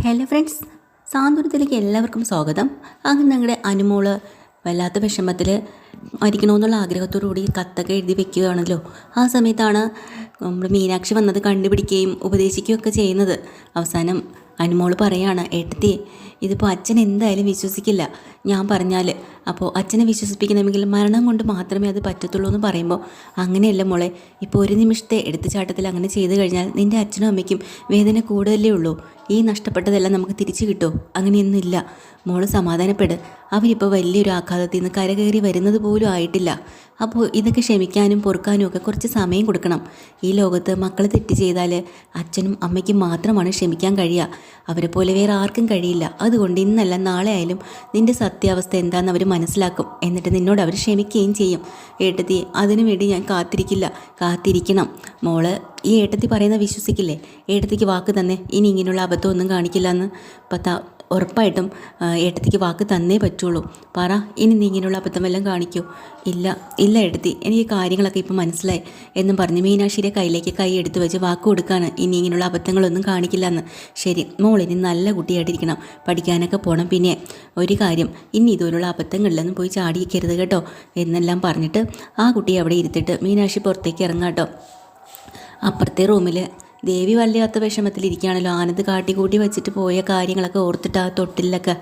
Hello friends, സാന്ത്വനത്തിലേക്ക് എല്ലാവർക്കും സ്വാഗതം. അങ്ങനെ ഞങ്ങളുടെ അനുമോള് വല്ലാത്ത വിഷമത്തിൽ മരിക്കണമെന്നുള്ള ആഗ്രഹത്തോടു കൂടി കത്തൊക്കെ എഴുതി വെക്കുകയാണല്ലോ. ആ സമയത്താണ് നമ്മുടെ മീനാക്ഷി വന്നത് കണ്ടുപിടിക്കുകയും ഉപദേശിക്കുകയൊക്കെ ചെയ്യുന്നത്. അവസാനം അനുമോള് പറയാണ്, ഏട്ടത്തി ഇതിപ്പോൾ അച്ഛൻ എന്തായാലും വിശ്വസിക്കില്ല ഞാൻ പറഞ്ഞാൽ. അപ്പോൾ അച്ഛനെ വിശ്വസിപ്പിക്കണമെങ്കിൽ മരണം കൊണ്ട് മാത്രമേ അത് പറ്റത്തുള്ളൂ എന്ന് പറയുമ്പോൾ, അങ്ങനെയല്ല മോളെ, ഇപ്പോൾ ഒരു നിമിഷത്തെ എടുത്തുചാട്ടത്തിൽ അങ്ങനെ ചെയ്തു കഴിഞ്ഞാൽ നിൻ്റെ അച്ഛനും അമ്മയ്ക്കും വേദന കൂടുതലേ ഉള്ളൂ. ഈ നഷ്ടപ്പെട്ടതെല്ലാം നമുക്ക് തിരിച്ചു കിട്ടുമോ? അങ്ങനെയൊന്നുമില്ല മോള്, സമാധാനപ്പെട്. അവരിപ്പോൾ വലിയൊരു ആഘാതത്തിൽ നിന്ന് കരകയറി വരുന്നത് പോലും ആയിട്ടില്ല. അപ്പോൾ ഇതൊക്കെ ക്ഷമിക്കാനും പൊറുക്കാനും ഒക്കെ കുറച്ച് സമയം കൊടുക്കണം. ഈ ലോകത്ത് മക്കൾ തെറ്റ് ചെയ്താൽ അച്ഛനും അമ്മയ്ക്കും മാത്രമാണ് ക്ഷമിക്കാൻ കഴിയുക. അവരെ പോലെ വേറെ ആർക്കും കഴിയില്ല. അതുകൊണ്ട് ഇന്നല്ല നാളെ ആയാലും നിൻ്റെ സത്യാവസ്ഥ എന്താണെന്ന് അവർ മനസ്സിലാക്കും. എന്നിട്ട് നിന്നോട് അവർ ക്ഷമിക്കുകയും ചെയ്യും. ഏട്ടത്തി, അതിനു വേണ്ടി ഞാൻ കാത്തിരിക്കണം മോള്. ഈ ഏട്ടത്തി പറയുന്ന വിശ്വസിക്കില്ലേ? ഏട്ടത്തിക്ക് വാക്ക് തന്നെ ഇനി ഇങ്ങനെയുള്ള അബദ്ധമൊന്നും കാണിക്കില്ല എന്ന്. ഉറപ്പായിട്ടും ഏട്ടത്തിക്ക് വാക്ക് തന്നേ പറ്റുള്ളൂ. പറ, ഇനി നീ ഇങ്ങനെയുള്ള അബദ്ധമെല്ലാം കാണിക്കൂ? ഇല്ല ഏട്ടത്തി, എനിക്ക് കാര്യങ്ങളൊക്കെ ഇപ്പം മനസ്സിലായി എന്നും പറഞ്ഞ് മീനാക്ഷിയുടെ കയ്യിലേക്ക് കൈ എടുത്തു വെച്ച് വാക്ക് കൊടുക്കാണ്. ഇനി ഇങ്ങനെയുള്ള അബദ്ധങ്ങളൊന്നും കാണിക്കില്ല എന്ന്. ശരി മോളിനി നല്ല കുട്ടിയായിട്ടിരിക്കണം, പഠിക്കാനൊക്കെ പോകണം. പിന്നെ ഒരു കാര്യം, ഇനി ഇതുപോലുള്ള അബദ്ധങ്ങളിലൊന്നും പോയി ചാടിയിരിക്കരുത് കേട്ടോ എന്നെല്ലാം പറഞ്ഞിട്ട് ആ കുട്ടിയെ അവിടെ ഇരുത്തിട്ട് മീനാക്ഷി പുറത്തേക്ക് ഇറങ്ങാട്ടോ. അപ്പുറത്തെ റൂമിൽ ദേവി വല്ലാത്ത വിഷമത്തിലിരിക്കുകയാണല്ലോ. ആനന്ദ് കാട്ടിക്കൂട്ടി വെച്ചിട്ട് പോയ കാര്യങ്ങളൊക്കെ ഓർത്തിട്ട് ആ തൊട്ടിലൊക്കെ.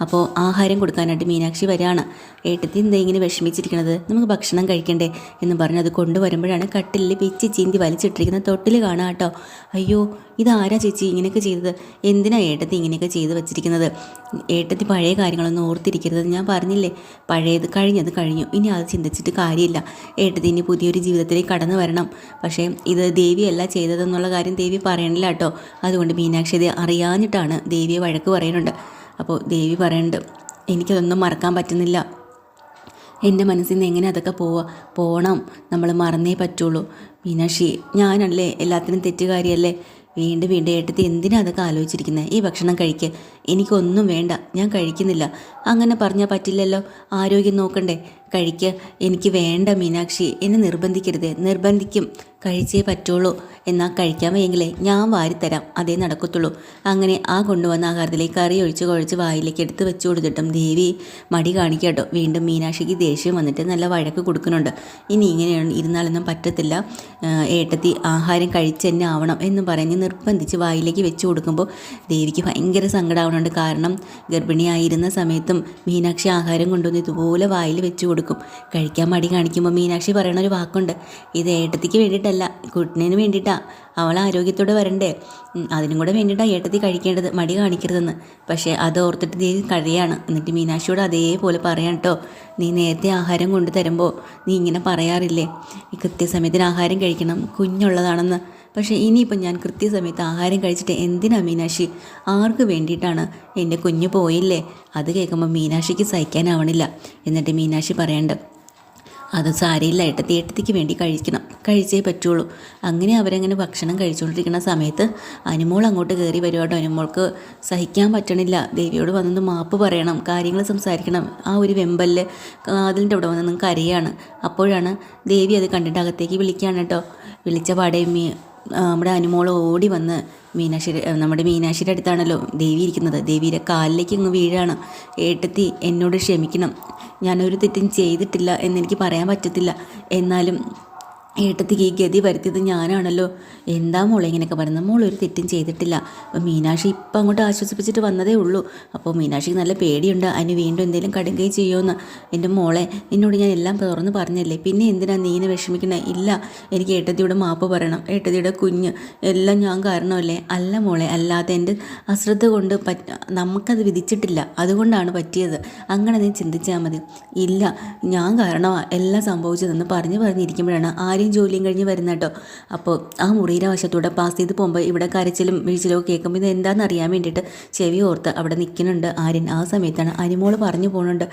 അപ്പോൾ ആഹാരം കൊടുക്കാനായിട്ട് മീനാക്ഷി വരികയാണ്. ഏട്ടത്തി എന്താ ഇങ്ങനെ വിഷമിച്ചിരിക്കണത്? നമുക്ക് ഭക്ഷണം കഴിക്കണ്ടേ എന്ന് പറഞ്ഞ് അത് കൊണ്ടുവരുമ്പോഴാണ് കട്ടിലിൽ പിച്ചി ചീന്തി വലിച്ചിട്ടിരിക്കുന്ന തൊട്ടിൽ കാണാം കേട്ടോ. അയ്യോ, ഇതാരാ ചേച്ചി ഇങ്ങനെയൊക്കെ ചെയ്തത്? എന്തിനാ ഏട്ടത്തി ഇങ്ങനെയൊക്കെ ചെയ്ത് വെച്ചിരിക്കുന്നത്? ഏട്ടത്തി പഴയ കാര്യങ്ങളൊന്നും ഓർത്തിരിക്കരുത്. ഞാൻ പറഞ്ഞില്ലേ, പഴയത് കഴിഞ്ഞത് കഴിഞ്ഞു, ഇനി അത് ചിന്തിച്ചിട്ട് കാര്യമില്ല. ഏട്ടത്തി ഇനി പുതിയൊരു ജീവിതത്തിലേക്ക് കടന്നു വരണം. പക്ഷേ ഇത് ദേവിയല്ല ചെയ്തതെന്നുള്ള കാര്യം ദേവി പറയണില്ല കേട്ടോ. അതുകൊണ്ട് മീനാക്ഷി ഇത് അറിയാഞ്ഞിട്ടാണ് ദേവിയെ വഴക്ക് പറയുന്നുണ്ട്. അപ്പോൾ ദേവി പറയുന്നുണ്ട്, എനിക്കതൊന്നും മറക്കാൻ പറ്റുന്നില്ല. എൻ്റെ മനസ്സിൽ നിന്ന് എങ്ങനെ അതൊക്കെ പോകണം, നമ്മൾ മറന്നേ പറ്റുള്ളൂ. മീനാക്ഷി, ഞാനല്ലേ എല്ലാത്തിനും തെറ്റുകാരിയല്ലേ? വീണ്ടും ഏട്ടത്തി എന്തിനാ അതൊക്കെ ആലോചിച്ചിരിക്കുന്നത്? ഈ ഭക്ഷണം കഴിക്കുക. എനിക്കൊന്നും വേണ്ട, ഞാൻ കഴിക്കുന്നില്ല. അങ്ങനെ പറഞ്ഞാൽ പറ്റില്ലല്ലോ, ആരോഗ്യം നോക്കണ്ടേ? കഴിക്കുക. എനിക്ക് വേണ്ട മീനാക്ഷി, എന്നെ നിർബന്ധിക്കരുത്. നിർബന്ധിക്കും, കഴിച്ചേ പറ്റുള്ളൂ. എന്നാൽ കഴിക്കാൻ വയ്യെങ്കിലേ ഞാൻ വാരിത്തരാം, അതേ നടക്കത്തുള്ളൂ. അങ്ങനെ ആ കൊണ്ടുവന്ന ആഹാരത്തിലേക്ക് കറി ഒഴിച്ച് കുഴച്ച് വായിലേക്ക് എടുത്ത് വെച്ച് കൊടുത്തിട്ടും ദേവി മടി കാണിക്കാട്ടോ. വീണ്ടും മീനാക്ഷിക്ക് ദേഷ്യം വന്നിട്ട് നല്ല വഴക്ക് കൊടുക്കുന്നുണ്ട്. ഇനി ഇങ്ങനെ ഇരുന്നാലൊന്നും പറ്റത്തില്ല, ഏട്ടത്തി ആഹാരം കഴിച്ച് തന്നെ ആവണം എന്ന് പറഞ്ഞ് നിർബന്ധിച്ച് വായിലേക്ക് വെച്ച് കൊടുക്കുമ്പോൾ ദേവിക്ക് ഭയങ്കര സങ്കടമാവുന്നുണ്ട്. കാരണം ഗർഭിണിയായിരുന്ന സമയത്തും മീനാക്ഷി ആഹാരം കൊണ്ടുവന്ന് ഇതുപോലെ വായിൽ വെച്ച് കൊടുക്കും. കഴിക്കാൻ മടി കാണിക്കുമ്പോൾ മീനാക്ഷി പറയണൊരു വാക്കുണ്ട്, ഇത് ഏട്ടത്തിക്ക് വേണ്ടിയിട്ടല്ല, കുട്ടിന് വേണ്ടിയിട്ടാണ്. അവൾ ആരോഗ്യത്തോടെ വരണ്ടേ, അതിനും കൂടെ വേണ്ടിയിട്ടാണ് ഏട്ടത്തി കഴിക്കേണ്ടത്, മടി കാണിക്കരുതെന്ന്. പക്ഷേ അത് ഓർത്തിട്ട് ദേവി കഴിയാണ്. എന്നിട്ട് മീനാക്ഷിയോട് അതേപോലെ പറയാം കേട്ടോ, നീ നേരത്തെ ആഹാരം കൊണ്ടു തരുമ്പോൾ നീ ഇങ്ങനെ പറയാറില്ലേ, ഈ കൃത്യസമയത്തിന് ആഹാരം കഴിക്കണം, കുഞ്ഞുള്ളതാണെന്ന്. പക്ഷേ ഇനിയിപ്പോൾ ഞാൻ കൃത്യസമയത്ത് ആഹാരം കഴിച്ചിട്ട് എന്തിനാ മീനാക്ഷി? ആർക്ക് വേണ്ടിയിട്ടാണ്? എൻ്റെ കുഞ്ഞു പോയില്ലേ? അത് കേൾക്കുമ്പോൾ മീനാക്ഷിക്ക് സഹിക്കാനാവണില്ല. എന്നിട്ട് മീനാക്ഷി പറയണ്ട്, അത് സാരയില്ല ഏട്ടത്തിക്ക് വേണ്ടി കഴിച്ചേ പറ്റുള്ളൂ. അങ്ങനെ അവരങ്ങനെ ഭക്ഷണം കഴിച്ചുകൊണ്ടിരിക്കുന്ന സമയത്ത് അനുമോൾ അങ്ങോട്ട് കയറി വരുവാട്ടോ. അനുമോൾക്ക് സഹിക്കാൻ പറ്റണില്ല, ദേവിയോട് വന്നത് മാപ്പ് പറയണം, കാര്യങ്ങൾ സംസാരിക്കണം. ആ ഒരു വെമ്പല് അതിൻ്റെ അവിടെ വന്ന് നിങ്ങൾക്ക് അറിയാണ്. അപ്പോഴാണ് ദേവി അത് കണ്ടിട്ട് അകത്തേക്ക് വിളിക്കുകയാണ് കേട്ടോ. വിളിച്ച പാടെ നമ്മുടെ അനുമോൾ ഓടി വന്ന് നമ്മുടെ മീനാക്ഷിയുടെ അടുത്താണല്ലോ ദേവി ഇരിക്കുന്നത്. ദേവിയുടെ കാലിലേക്ക് അങ്ങ് വീഴാണ്. ഏട്ടത്തി എന്നോട് ക്ഷമിക്കണം, ഞാനൊരു തെറ്റും ചെയ്തിട്ടില്ല എന്നെനിക്ക് പറയാൻ പറ്റത്തില്ല. എന്നാലും ഏട്ടത്തിക്ക് ഈ ഗതി വരുത്തിയത് ഞാനാണല്ലോ. എന്താ മോളെ ഇങ്ങനെയൊക്കെ പറയുന്നത്? മോളൊരു തെറ്റും ചെയ്തിട്ടില്ല. അപ്പോൾ മീനാക്ഷി ഇപ്പം അങ്ങോട്ട് ആശ്വസിപ്പിച്ചിട്ട് വന്നതേ ഉള്ളൂ. അപ്പോൾ മീനാക്ഷിക്ക് നല്ല പേടിയുണ്ട്, അതിന് വീണ്ടും എന്തെങ്കിലും കടുകയും ചെയ്യുമെന്ന്. എൻ്റെ മോളെ, നിന്നോട് ഞാൻ എല്ലാം തുറന്ന് പറഞ്ഞല്ലേ, പിന്നെ എന്തിനാ നീ ഇങ്ങനെ വിഷമിക്കണേ? ഇല്ല, എനിക്ക് ഏട്ടത്തിയോട് മാപ്പ് പറയണം. ഏട്ടത്തിയുടെ കുഞ്ഞ് എല്ലാം ഞാൻ കാരണമല്ലേ? അല്ല മോളെ, അല്ലാതെ എൻ്റെ അശ്രദ്ധ കൊണ്ട് നമുക്കത് വിധിച്ചിട്ടില്ല, അതുകൊണ്ടാണ് പറ്റിയത്. അങ്ങനെ നീ ചിന്തിച്ചാൽ മതി. ഇല്ല, ഞാൻ കാരണമാണ് എല്ലാം സംഭവിച്ചതെന്ന് പറഞ്ഞിരിക്കുമ്പോഴാണ് ആരും ജോലിയും കഴിഞ്ഞ് വരുന്ന കേട്ടോ. അപ്പോൾ ആ മുറിയുടെ വശത്തൂടെ പാസ് ചെയ്ത് പോകുമ്പോൾ ഇവിടെ കരച്ചിലും വീഴ്ചലും ഒക്കെ കേൾക്കുമ്പോൾ ഇത് എന്താണെന്ന് അറിയാൻ വേണ്ടിയിട്ട് ചെവി ഓർത്ത് അവിടെ നിൽക്കുന്നുണ്ട് ആര്യൻ. ആ സമയത്താണ് അനുമോൾ പറഞ്ഞു പോകുന്നുണ്ട്,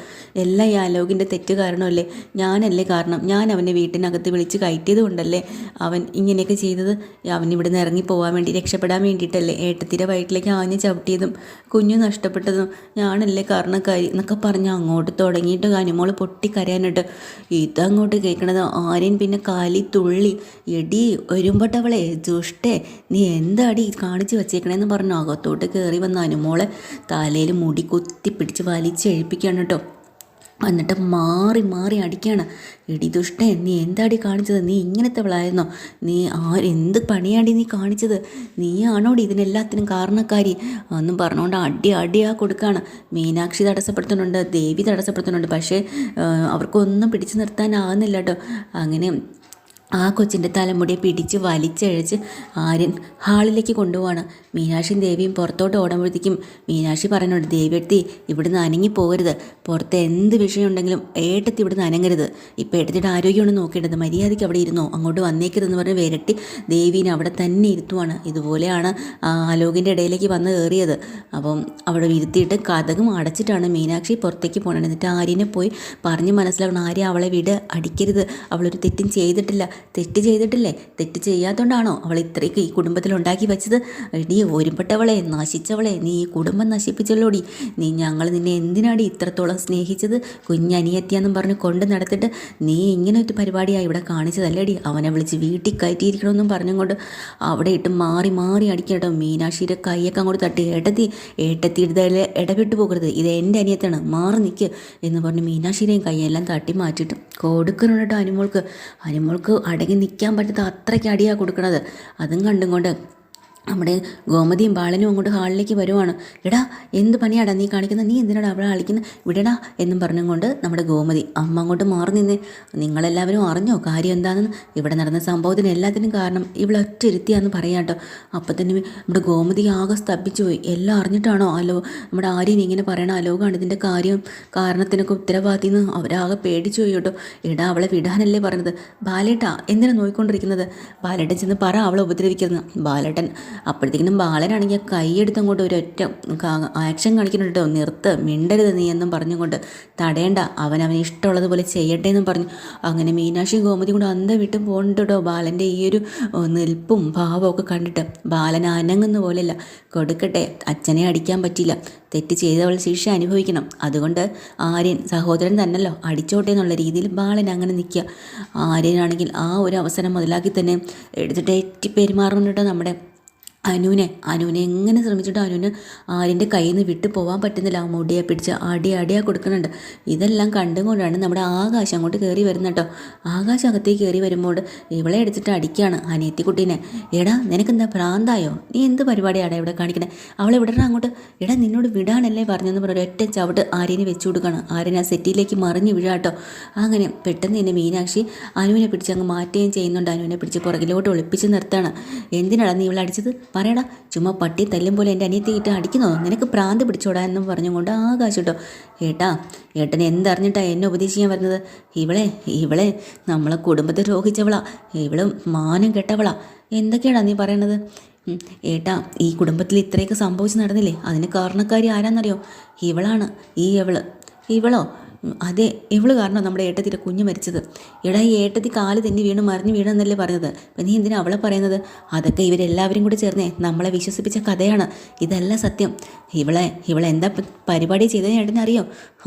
എല്ലാം ഈ ആലോകിൻ്റെ തെറ്റ് കാരണമല്ലേ, ഞാനല്ലേ കാരണം, ഞാൻ അവനെ വീട്ടിനകത്ത് വിളിച്ച് കയറ്റിയത് കൊണ്ടല്ലേ അവൻ ഇങ്ങനെയൊക്കെ ചെയ്തത്. അവൻ ഇവിടെ നിന്ന് ഇറങ്ങി പോകാൻ വേണ്ടി രക്ഷപ്പെടാൻ വേണ്ടിയിട്ടല്ലേ ഏട്ടത്തിൻ്റെ വയറ്റിലേക്ക് ആഞ്ഞ് ചവിട്ടിയതും കുഞ്ഞു നഷ്ടപ്പെട്ടതും ഞാനല്ലേ കാരണക്കാരി എന്നൊക്കെ പറഞ്ഞ് അങ്ങോട്ട് തുടങ്ങിയിട്ട് അനുമോൾ പൊട്ടിക്കരയാനിട്ട് ഇതങ്ങോട്ട് കേൾക്കണത് ആര്യൻ പിന്നെ കാലി തുള്ളി എടി ഒരുമ്പട്ടവളെ ദുഷ്ടേ, നീ എന്താടി കാണിച്ച് വെച്ചേക്കണേന്ന് പറഞ്ഞു അകത്തോട്ട് കയറി വന്ന അനുമോളെ തലയിൽ മുടി കുത്തിപ്പിടിച്ച് വലിച്ചെഴുപ്പിക്കുകയാണ് കേട്ടോ. എന്നിട്ട് മാറി മാറി അടിക്കുകയാണ്. എടി ദുഷ്ടേ, നീ എന്താടി കാണിച്ചത്? നീ ഇങ്ങനത്തെവളായിരുന്നോ? നീ എന്ത് പണിയാടി നീ കാണിച്ചത്? നീയാണോടി ഇതിനെല്ലാത്തിനും കാരണക്കാരി എന്നും പറഞ്ഞുകൊണ്ട് അടിയാ കൊടുക്കുകയാണ്. മീനാക്ഷി തടസ്സപ്പെടുത്തുന്നുണ്ട്, ദേവി തടസ്സപ്പെടുത്തുന്നുണ്ട്. പക്ഷേ അവർക്കൊന്നും പിടിച്ചു നിർത്താനാകുന്നില്ല കേട്ടോ. അങ്ങനെ ആ കൊച്ചിൻ്റെ തലമുടിയെ പിടിച്ച് വലിച്ചഴച്ച് ആര്യൻ ഹാളിലേക്ക് കൊണ്ടുപോവാണ്. മീനാക്ഷിയും ദേവിയും പുറത്തോട്ട് ഓടുമ്പോഴത്തേക്കും മീനാക്ഷി പറയുന്നുണ്ട്, ദേവിയെടുത്തി ഇവിടുന്ന് അനങ്ങി പോകരുത്, പുറത്ത് എന്ത് വിഷയം ഉണ്ടെങ്കിലും ഏട്ടത്തി ഇവിടുന്ന് അനങ്ങരുത്. ഇപ്പം ഏട്ടത്തിയുടെ ആരോഗ്യമാണ് നോക്കേണ്ടത്, മര്യാദയ്ക്ക് അവിടെ ഇരുന്നോ, അങ്ങോട്ട് വന്നേക്കരുതെന്ന് പറഞ്ഞ് വിരട്ടി ദേവീനെ അവിടെ തന്നെ ഇരുത്തുവാണ്. ഇതുപോലെയാണ് ആലോകിൻ്റെ ഇടയിലേക്ക് വന്ന് കയറിയത്. അപ്പം അവിടെ ഇരുത്തിയിട്ട് കഥകും അടച്ചിട്ടാണ് മീനാക്ഷി പുറത്തേക്ക് പോകണത്. എന്നിട്ട് ആര്യനെ പോയി പറഞ്ഞ് മനസ്സിലാക്കണം, ആര്യ അവളെ വിട്, അടിക്കരുത്, അവളൊരു തെറ്റും ചെയ്തിട്ടില്ല. തെറ്റ് ചെയ്തിട്ടില്ലേ? തെറ്റ് ചെയ്യാത്തതുകൊണ്ടാണോ അവൾ ഇത്രയ്ക്ക് ഈ കുടുംബത്തിൽ ഉണ്ടാക്കി വെച്ചത്? നീ ഒരുപ്പെട്ടവളെ, നശിച്ചവളെ, നീ ഈ കുടുംബം നശിപ്പിച്ചല്ലോടി. ഞങ്ങൾ നിന്നെ എന്തിനാടി ഇത്രത്തോളം സ്നേഹിച്ചത്? കുഞ്ഞനിയത്തിയാന്നും പറഞ്ഞ് കൊണ്ട് നടത്തിട്ട് നീ ഇങ്ങനെ ഒരു പരിപാടിയായി ഇവിടെ കാണിച്ചതല്ലേടി. അവനെ വിളിച്ച് വീട്ടിൽ കയറ്റിയിരിക്കണമെന്നും പറഞ്ഞുകൊണ്ട് അവിടെ ഇട്ട് മാറി മാറി അടിക്കട്ടോ. മീനാക്ഷിയുടെ കൈയൊക്കെ അങ്ങോട്ട് തട്ടി, ഏട്ടത്തി ഇടപെട്ട് പോകരുത്, ഇത് എൻ്റെ അനിയത്താണ്, മാറി നിൽക്ക് എന്ന് പറഞ്ഞ് മീനാക്ഷിയുടെയും കൈയെല്ലാം തട്ടി മാറ്റിയിട്ട് കൊടുക്കുന്നുണ്ട് കേട്ടോ അനുമോൾക്ക് അടങ്ങി നിൽക്കാൻ പറ്റാത്ത അത്രയ്ക്ക് അടിയാണ് കൊടുക്കണത്. അതും കണ്ടും കൊണ്ട് നമ്മുടെ ഗോമതിയും ബാലനും അങ്ങോട്ട് ഹാളിലേക്ക് വരുവാണ്. എടാ, എന്ത് പണിയാടാ നീ കാണിക്കുന്നത്? നീ എന്തിനാടാ അവളെ കളിക്കുന്നത്? വിടടാ എന്നും പറഞ്ഞുകൊണ്ട് നമ്മുടെ ഗോമതി അമ്മ അങ്ങോട്ട് മാറി നിന്നേ. നിങ്ങളെല്ലാവരും അറിഞ്ഞോ കാര്യം എന്താണെന്ന്? ഇവിടെ നടന്ന സംഭവത്തിന് എല്ലാത്തിനും കാരണം ഇവളൊറ്റ ഇരുത്തിയാന്ന് പറയാം കേട്ടോ. അപ്പം തന്നെ നമ്മുടെ ഗോമതി ആകെ സ്തപ്പിച്ചു പോയി. എല്ലാം അറിഞ്ഞിട്ടാണോ നമ്മുടെ ആര്യൻ ഇങ്ങനെ പറയണ? അലോകാണ് ഇതിൻ്റെ കാരണത്തിനൊക്കെ ഉത്തരവാദിന്ന് അവരാകെ പേടിച്ചു പോയി കേട്ടോ. എടാ, അവളെ വിടാനല്ലേ പറഞ്ഞത്? ബാലേട്ടാ എന്തിനാ നോയിക്കൊണ്ടിരിക്കുന്നത്? ബാലേട്ടൻ ചെന്ന് പറ അവളെ ഉപദ്രവിക്കുന്നത്. ബാലേട്ടൻ അപ്പോഴത്തേക്കിനും ബാലനാണെങ്കിൽ കൈയെടുത്ത് അങ്ങോട്ട് ഒരൊറ്റ ആക്ഷൻ കാണിക്കുന്നുണ്ട് കേട്ടോ. നിർത്ത്, മിണ്ടരുത് നീ എന്നും പറഞ്ഞുകൊണ്ട്, തടയണ്ട, അവന് ഇഷ്ടമുള്ളതുപോലെ ചെയ്യട്ടെ എന്നും പറഞ്ഞു. അങ്ങനെ മീനാക്ഷി ഗോമതി കൂടെ അന്തം വിട്ട് പോകുന്നുണ്ട് കേട്ടോ. ബാലൻ്റെ ഈ ഒരു നിൽപ്പും ഭാവമൊക്കെ കണ്ടിട്ട് ബാലൻ അനങ്ങുന്ന പോലെയല്ല. കൊടുക്കട്ടെ, അച്ഛനെ അടിക്കാൻ പറ്റിയില്ല, തെറ്റ് ചെയ്തവൾ ശിക്ഷ അനുഭവിക്കണം, അതുകൊണ്ട് ആര്യൻ സഹോദരൻ തന്നല്ലോ, അടിച്ചോട്ടെ എന്നുള്ള രീതിയിൽ ബാലൻ അങ്ങനെ നിൽക്കുക. ആര്യനാണെങ്കിൽ ആ ഒരു അവസരം മുതലാക്കി തന്നെ എടുത്തിട്ട് ഏറ്റി പെരുമാറുന്നുണ്ട് നമ്മുടെ അനുവിനെ എങ്ങനെ ശ്രമിച്ചിട്ട് അനുവിന് ആര്യൻ്റെ കയ്യിൽ നിന്ന് വിട്ടു പോകാൻ പറ്റുന്നില്ല. ആ മുടിയെ പിടിച്ച് അടിയാ കൊടുക്കുന്നുണ്ട്. ഇതെല്ലാം കണ്ടുകൊണ്ടാണ് നമ്മുടെ ആകാശം അങ്ങോട്ട് കയറി വരുന്നത് കേട്ടോ. ആകാശം അകത്തേക്ക് കയറി വരുമ്പോൾ ഇവളെ എടുത്തിട്ട് അടിക്കുകയാണ് അനിയത്തിക്കുട്ടീനെ. എടാ, നിനക്കെന്താ ഭ്രാന്തായോ? നീ എന്ത് പരിപാടിയാണ് ഇവിടെ കാണിക്കണേ? അവളെ വിടണം അങ്ങോട്ട്. എടാ, നിന്നോട് വിടാനല്ലേ പറഞ്ഞെന്ന് പറഞ്ഞ ഒറ്റ ചവിട്ട് ആര്യനെ വെച്ചു കൊടുക്കുകയാണ്. ആര്യൻ ആ സെറ്റിയിലേക്ക് മറിഞ്ഞ് വീഴാട്ടോ. അങ്ങനെ പെട്ടെന്ന് തന്നെ മീനാക്ഷി അനുവിനെ പിടിച്ച് അങ്ങ് മാറ്റുകയും ചെയ്യുന്നുണ്ട്. അനുവിനെ പിടിച്ച് പുറകിലോട്ട് ഒളിപ്പിച്ച് നിർത്താണ്. എന്തിനാണ് നീ ഇവളെ അടിച്ചത്? പറയടാ, ചുമ്മാ പട്ടി തല്ലും പോലെ എൻ്റെ അനിയത്തിയിട്ട് അടിക്കുന്നോ? നിനക്ക് പ്രാന്ത് പിടിച്ചോടാ എന്നും പറഞ്ഞുകൊണ്ട് ആകാശം കേട്ടോ. ഏട്ടൻ എന്തറിഞ്ഞിട്ടാ എന്നെ ഉപദേശിക്കാൻ വരുന്നത്? ഇവളെ നമ്മളെ കുടുംബത്തെ രോഗിച്ചവളാ, ഇവള് മാനം കെട്ടവളാ. എന്തൊക്കെയാടാ നീ പറയണത്? ഏട്ടാ, ഈ കുടുംബത്തിൽ ഇത്രയൊക്കെ സംഭവിച്ച് നടന്നില്ലേ, അതിന് കാരണക്കാരി ആരാന്നറിയോ? ഇവളാണ്. ഇവളോ? അതെ, ഇവള് കാരണം നമ്മുടെ ഏട്ടത്തിൻ്റെ കുഞ്ഞ് മരിച്ചത്. എടാ, ഈ ഏട്ടത്തി കാല് തെന്നി വീണ് മറിഞ്ഞ് വീണെന്നല്ലേ പറഞ്ഞത്? അപ്പം നീ എന്തിനാ അവളെ പറയുന്നത്? അതൊക്കെ ഇവരെല്ലാവരും കൂടി ചേർന്നേ നമ്മളെ വിശ്വസിപ്പിച്ച കഥയാണ്, ഇതല്ല സത്യം. ഇവളെ എന്താ പരിപാടി ചെയ്തതെന്ന് ഏട്ടനറിയോ?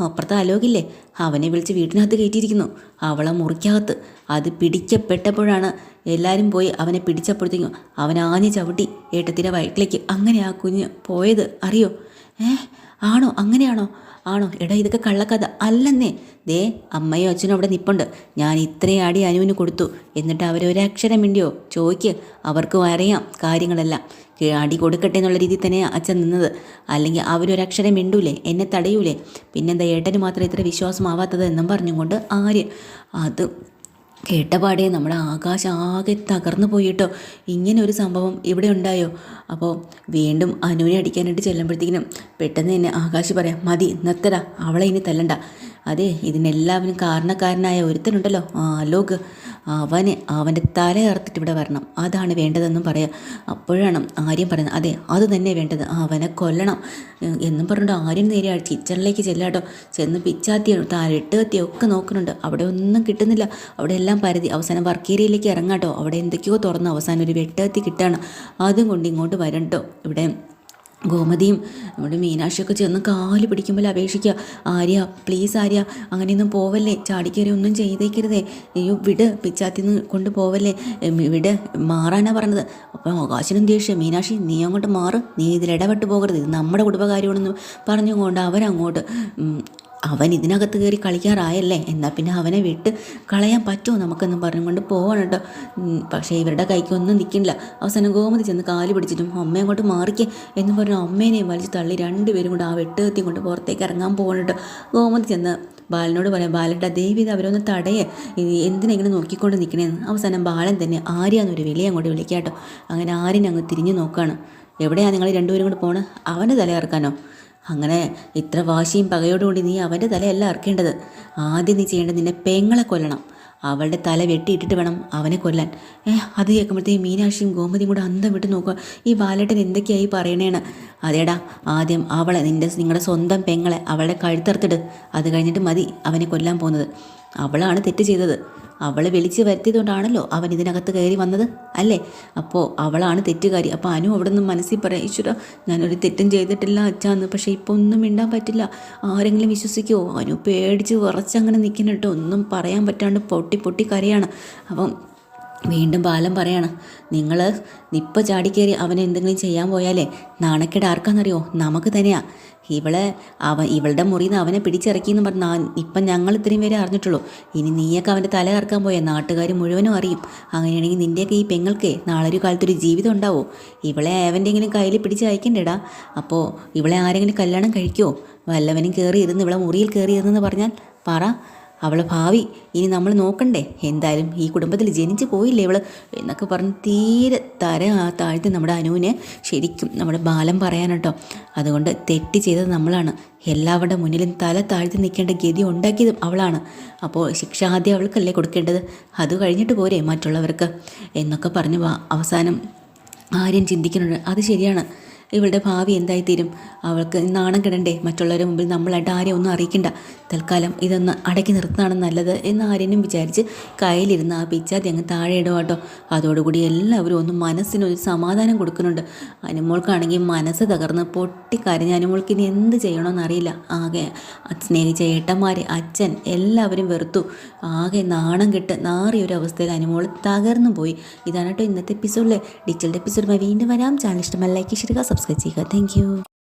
അപ്പുറത്തെ അലോകില്ലേ, അവനെ വിളിച്ച് വീട്ടിനകത്ത് കയറ്റിയിരിക്കുന്നു, അവളെ മുറിക്കകത്ത്. അത് പിടിക്കപ്പെട്ടപ്പോഴാണ് എല്ലാവരും പോയി അവനെ പിടിച്ചപ്പോഴത്തേക്കും അവൻ ആഞ്ഞ് ചവിട്ടി ഏട്ടത്തിൻ്റെ വയറ്റിലേക്ക്. അങ്ങനെ ആ കുഞ്ഞ് പോയത് അറിയോ? ആണോ? അങ്ങനെയാണോ? എടാ, ഇതൊക്കെ കള്ളക്കഥ അല്ലെന്നേ. ദേ, അമ്മയും അച്ഛനും അവിടെ നിപ്പുണ്ട്. ഞാൻ ഇത്രയും അടി അനുവിന് കൊടുത്തു, എന്നിട്ട് അവരൊരക്ഷരം മിണ്ടിയോ? ചോദിക്ക്, അവർക്ക് അറിയാം കാര്യങ്ങളെല്ലാം. അടി കൊടുക്കട്ടെ എന്നുള്ള രീതിയിൽ തന്നെ അച്ഛൻ നിന്നത്. അല്ലെങ്കിൽ അവരൊരക്ഷരം മിണ്ടൂലേ, എന്നെ തടയൂലേ? പിന്നെന്താ ഏട്ടന് മാത്രം ഇത്ര വിശ്വാസമാവാത്തത് എന്നും പറഞ്ഞുകൊണ്ട് ആര്യൻ അത് കേട്ടപാടെ നമ്മുടെ ആകാശം ആകെ തകർന്നു പോയിട്ടോ. ഇങ്ങനെ ഒരു സംഭവം ഇവിടെ ഉണ്ടായോ? അപ്പോൾ വീണ്ടും അനുവിനെ അടിക്കാനായിട്ട് ചെല്ലുമ്പോഴത്തേക്കിനും പെട്ടെന്ന് തന്നെ ആകാശ് പറയാം, മതി, നിർത്തടാ, അവളെ ഇനി തല്ലണ്ട. അതെ, ഇതിനെല്ലാവരും കാരണക്കാരനായ ഒരുത്തനുണ്ടല്ലോ, അലോക്, അവൻ്റെ തല അറുത്തിട്ട് ഇവിടെ വരണം, അതാണ് വേണ്ടതെന്നും പറയാം. അപ്പോഴാണ് ആര്യൻ പറയുന്നത്, അതെ, അത് തന്നെ വേണ്ടത്, അവനെ കൊല്ലണം എന്നും പറഞ്ഞിട്ട് ആര്യൻ നേരെ കിച്ചണിലേക്ക് ചെല്ലാട്ടോ. ചെന്ന് പിച്ചാത്തിയോ താലിട്ട് കത്തിയോ ഒക്കെ നോക്കുന്നുണ്ട്. അവിടെ ഒന്നും കിട്ടുന്നില്ല. അവിടെ എല്ലാം പരതി. അവസാനം വർക്ക് ഏരിയയിലേക്ക് ഇറങ്ങാട്ടോ. അവിടെ എന്തൊക്കെയോ തുറന്ന് അവസാനം ഒരു വെട്ടുകത്തി കിട്ടുകയാണ്. അതും കൊണ്ട് ഇങ്ങോട്ട് വരട്ടോ. ഇവിടെ ഗോമതിയും നമ്മുടെ മീനാക്ഷിയൊക്കെ ചെന്ന് കാല് പിടിക്കുമ്പോൾ അപേക്ഷിക്കുക, ആര്യ പ്ലീസ് ആര്യ, അങ്ങനെയൊന്നും പോവല്ലേ, ചാടിക്കയറി ഒന്നും ചെയ്തേക്കരുതേ, അയ്യോ വിട്, പിച്ചാത്തിന്ന് കൊണ്ട് പോവല്ലേ, വിട്, മാറാനാ പറഞ്ഞത്. അപ്പം ആകാശനും ദേഷ്യം, മീനാക്ഷി നീ അങ്ങോട്ട് മാറ്, നീ ഇതിലിടപെട്ട് പോകരുത്, ഇത് നമ്മുടെ കുടുംബകാര്യമാണെന്ന് പറഞ്ഞുകൊണ്ട് അവരങ്ങോട്ട് അവൻ ഇതിനകത്ത് കയറി കളിക്കാറായല്ലേ, എന്നാൽ പിന്നെ അവനെ വിട്ട് കളയാൻ പറ്റുമോ നമുക്കെന്നും പറഞ്ഞുകൊണ്ട് പോവാണ് കേട്ടോ. പക്ഷേ ഇവരുടെ കൈക്കൊന്നും നിൽക്കില്ല. അവസാനം ഗോമതി ചെന്ന് കാല് പിടിച്ചിട്ടും അമ്മ അങ്ങോട്ട് മാറിക്കേ എന്ന് പറഞ്ഞു അമ്മേനെയും വലിച്ച് തള്ളി രണ്ടുപേരും കൂടെ ആ വെട്ടുകത്തി കൊണ്ട് പുറത്തേക്ക് ഇറങ്ങാൻ പോകണം കേട്ടോ. ഗോമതി ചെന്ന് ബാലനോട് പറയാം, ബാലട്ട ദേവി അവരൊന്ന് തടയേ, എന്തിനെങ്ങനെ നോക്കിക്കൊണ്ട് നിൽക്കണേന്ന്. അവസാനം ബാലൻ തന്നെ ആര്യാന്നൊരു വിളിയെ അങ്ങോട്ട് വിളിക്കാം കേട്ടോ. അങ്ങനെ ആര്യനെ അങ്ങ് തിരിഞ്ഞു നോക്കുകയാണ്. എവിടെയാണ് നിങ്ങൾ രണ്ടുപേരും കൂടെ പോണത്? അവൻ്റെ തല ഇറക്കാനോ? അങ്ങനെ ഇത്ര വാശിയും പകയോടുകൂടി നീ അവൻ്റെ തലയല്ല ഇറക്കേണ്ടത്. ആദ്യം നീ ചെയ്യേണ്ടത് നിന്നെ പെങ്ങളെ കൊല്ലണം. അവളുടെ തല വെട്ടിയിട്ടിട്ട് വേണം അവനെ കൊല്ലാൻ. അത് കേൾക്കുമ്പോഴത്തേക്കും മീനാക്ഷിയും ഗോമതിയും കൂടെ അന്തം വിട്ട് നോക്കുക. ഈ ബാലേട്ടൻ എന്തൊക്കെയായി പറയണേണ്. അതേടാ, ആദ്യം അവളെ നിങ്ങളുടെ സ്വന്തം പെങ്ങളെ അവളുടെ കഴുത്തറുത്തിട്. അത് കഴിഞ്ഞിട്ട് മതി അവനെ കൊല്ലാൻ പോകുന്നത്. അവളാണ് തെറ്റ് ചെയ്തത്. അവളെ വിളിച്ച് വരുത്തിയതുകൊണ്ടാണല്ലോ അവൻ ഇതിനകത്ത് കയറി വന്നത് അല്ലേ? അപ്പോൾ അവളാണ് തെറ്റുകാരി. അപ്പോൾ അനു അവിടെ നിന്ന് മനസ്സിൽ പറയാം, ഈശ്വര ഞാനൊരു തെറ്റും ചെയ്തിട്ടില്ല അച്ഛാന്ന്. പക്ഷേ ഇപ്പോൾ ഒന്നും മിണ്ടാൻ പറ്റില്ല. ആരെങ്കിലും വിശ്വസിക്കുമോ? അനു പേടിച്ച് വിറച്ചങ്ങനെ നിൽക്കുന്നുട്ടോ, ഒന്നും പറയാൻ പറ്റാണ്ട് പൊട്ടി പൊട്ടി കരയാണ്. അപ്പം വീണ്ടും ബാലൻ പറയാണ്, നിങ്ങൾ ഇപ്പോൾ ചാടിക്കയറി അവനെ എന്തെങ്കിലും ചെയ്യാൻ പോയാലേ നാണക്കേട് ആർക്കാണെന്നറിയോ? നമുക്ക് തന്നെയാണ്. ഇവളുടെ മുറിയിൽ നിന്ന് അവനെ പിടിച്ചിറക്കിയെന്ന് പറഞ്ഞാൽ ഇപ്പം ഞങ്ങൾ ഇത്രയും പേരെ അറിഞ്ഞിട്ടുള്ളൂ. ഇനി നീയൊക്കെ അവൻ്റെ തല ഇറക്കാൻ പോയാൽ നാട്ടുകാർ മുഴുവനും അറിയും. അങ്ങനെയാണെങ്കിൽ നിൻ്റെയൊക്കെ ഈ പെങ്ങൾക്ക് നാളെ ഒരു കാലത്തൊരു ജീവിതം ഉണ്ടാവോ? ഇവളെ അവൻ്റെങ്കിലും കയ്യിൽ പിടിച്ച് അയക്കണ്ടേടാ. അപ്പോൾ ഇവളെ ആരെങ്കിലും കല്യാണം കഴിക്കുമോ? വല്ലവനും കയറി ഇരുന്ന് ഇവളെ മുറിയിൽ കയറി ഇരുന്നെന്ന് പറഞ്ഞാൽ പറ, അവളെ ഭാവി ഇനി നമ്മൾ നോക്കണ്ടേ? എന്തായാലും ഈ കുടുംബത്തിൽ ജനിച്ച് പോയില്ലേ ഇവള് എന്നൊക്കെ പറഞ്ഞ് തീരെ താഴ്ത്തി നമ്മുടെ അനുവിനെ ശരിക്കും നമ്മുടെ ബാലൻ പറയാനട്ടോ. അതുകൊണ്ട് തെറ്റ് ചെയ്തത് നമ്മളാണ്. എല്ലാവരുടെ മുന്നിലും തല താഴ്ത്തി നിൽക്കേണ്ട ഗതി ഉണ്ടാക്കിയതും അവളാണ്. അപ്പോൾ ശിക്ഷ ആദ്യം അവൾക്കല്ലേ കൊടുക്കേണ്ടത്? അത് കഴിഞ്ഞിട്ട് പോരെ മറ്റുള്ളവർക്ക് എന്നൊക്കെ പറഞ്ഞു അവസാനം ആര്യൻ ചിന്തിക്കുന്നുണ്ട്. അത് ശരിയാണ്, ഇവളുടെ ഭാവി എന്തായിത്തീരും? അവൾക്ക് നാണം കിടണ്ടേ? മറ്റുള്ളവരുടെ മുമ്പിൽ നമ്മളായിട്ട് ആരെയും ഒന്നും അറിയിക്കണ്ട. തൽക്കാലം ഇതൊന്ന് അടക്കി നിർത്തുന്നതാണ് നല്ലത് എന്ന് ആരെയും വിചാരിച്ച് കയ്യിലിരുന്ന് ആ പിച്ചാത്തി അങ്ങ് താഴെ ഇടുവാട്ടോ. അതോടുകൂടി എല്ലാവരും ഒന്ന് മനസ്സിനൊരു സമാധാനം കൊടുക്കുന്നുണ്ട്. അനുമോൾക്കാണെങ്കിൽ മനസ്സ് തകർന്ന് പൊട്ടിക്കരഞ്ഞ് അനുമോൾക്ക് ഇനി എന്ത് ചെയ്യണമെന്നറിയില്ല. ആകെ സ്നേഹിച്ച ഏട്ടന്മാർ, അച്ഛൻ എല്ലാവരും വെറുത്തു. ആകെ നാണം കെട്ട് നാറിയൊരു അവസ്ഥയിൽ അനുമോൾ തകർന്നു പോയി. ഇതാണ് കേട്ടോ ഇന്നത്തെ എപ്പിസോഡിൽ. ഡീറ്റെയിൽഡ് എപ്പിസോഡുമായി വീണ്ടും വരാം. ചാനൽ ഇഷ്ടമല്ല ലൈക്ക് ചെയ്യുക, സബ്സ്ക്രൈബ് ചെയ്യുക. Thank you.